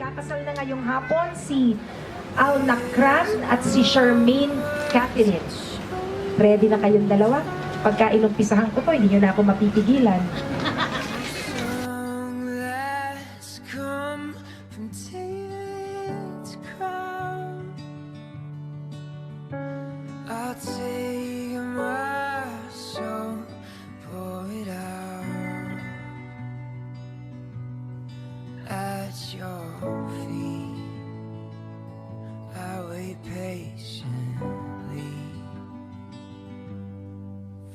Magkakasal na ngayong hapon si Al Nakran at si Charmaine Catherine. Ready na kayong dalawa? Pagka inumpisahan ko to, hindi nyo na ako mapipigilan. Your feet, I wait patiently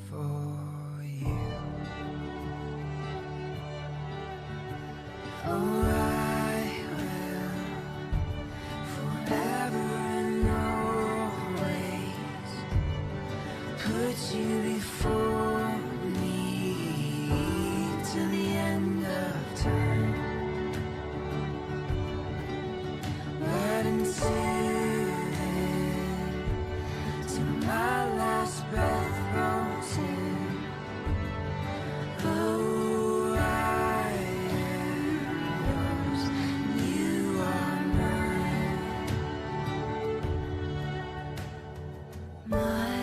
for you. Oh, I will forever and always put you before me till the end of time. Till my last breath rolls in. Oh, I am yours, you are mine. My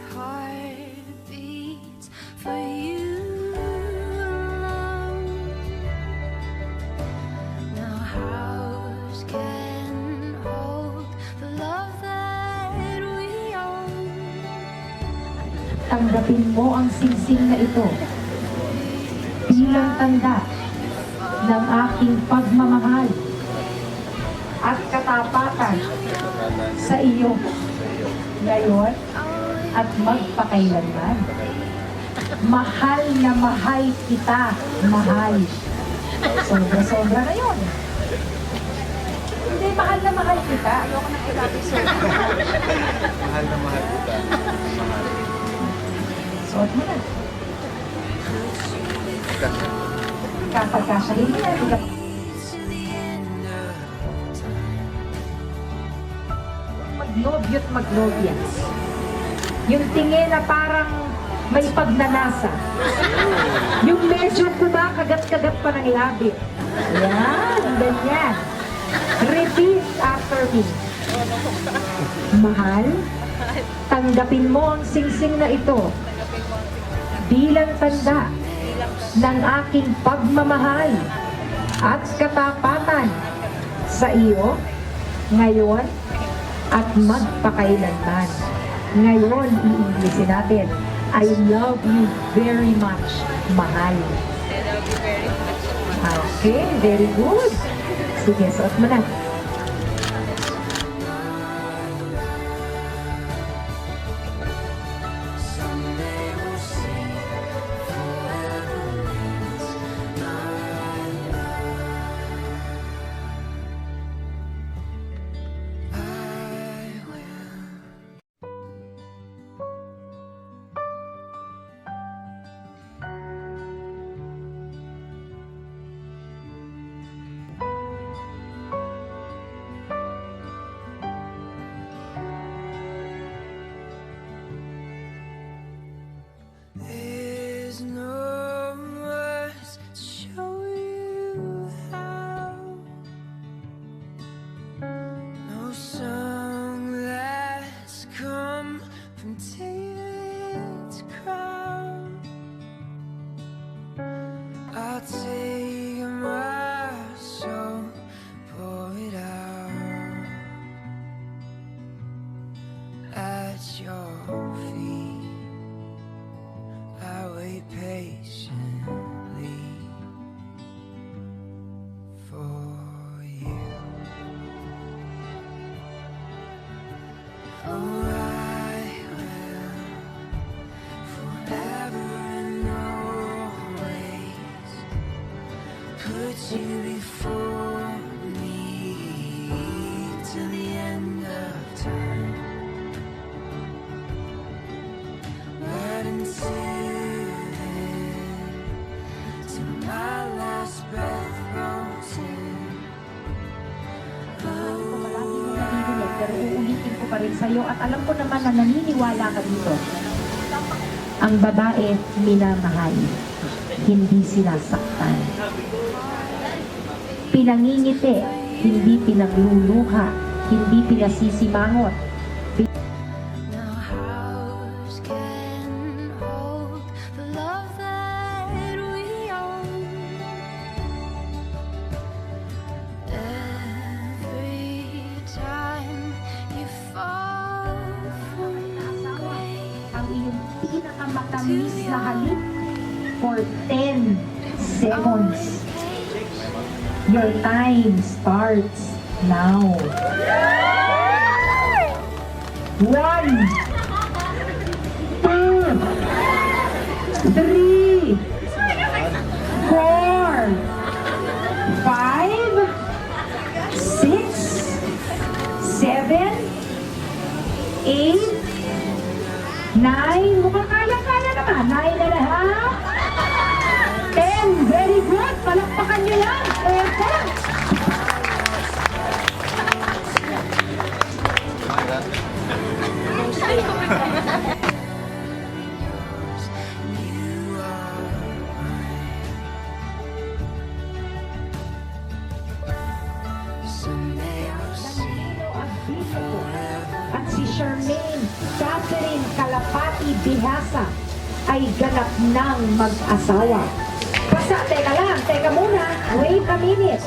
heart beats for you alone. Now hours can Tanggapin mo ang singsing na ito bilang tanda ng aking pagmamahal at katapatan sa iyo ngayon at magpakailanman. Mahal na mahal kita, mahal. Sobra-sobra na yun. Hindi, mahal na mahal kita. Ayoko na ilapit. Mahal na mahal kita. Mahal. Suot mo na. Kapag kasahin mo na, magnobyo't magnobyas. Yung tingin na parang may pagnanasa. Yung medyo kumakagat-kagat pa ng labi. Yan, ganyan. Repeat after me. Mahal, tanggapin mo ang singsing na ito bilang tanda ng aking pagmamahal at katapatan sa iyo ngayon at magpakailanman. Ngayon, i-Inglesin natin. I love you very much, mahal. Okay, very good. Sige, suot mo na. There's no words to show you how. No song that's come from David's crown. I'll take my soul, pour it out at your feet. I wait patiently for you. Oh, I will forever and always put you before me till the end of time. Right until my last breath rolls in. Pero uulitin ko pa rin sa'yo at alam ko naman na naniniwala ka dito. Ang babae minamahal, hindi sinasaktan. Pinangingiti hindi pinagluluha, hindi pinasisimangot. Now house can hold the love that we own. Every time you fall from grace, Ang iyong pinakamatamis na halik for 10 seconds. Your time starts now. 1, 2, 3, 4, 5, 6, 7, 8, 9, mukhang kaya-kaya naman. 9 and a half. 10, very good. Palakpakan nyo lang. Perfect. you are someday I'll see. Danilo Agbito at si Charmaine Catherine Kalapati Bihasa ay ganap ng mag-asawa. Teka muna, wait a minute.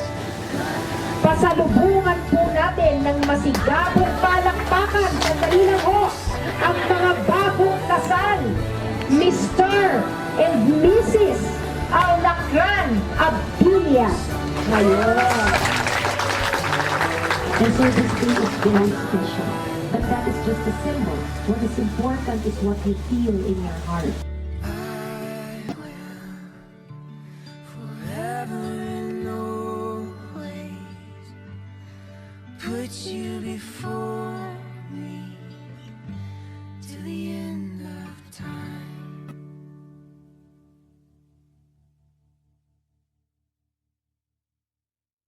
Pasalubungan po natin ng masigabong palakpakan, sandali lang ho, ang mga bagong kasal, Mr. and Mrs. Alacran Abdilia. Ngayon. And so this day is beyond special. But that is just a symbol. What is important is what you feel in your heart. I will forever and always put you before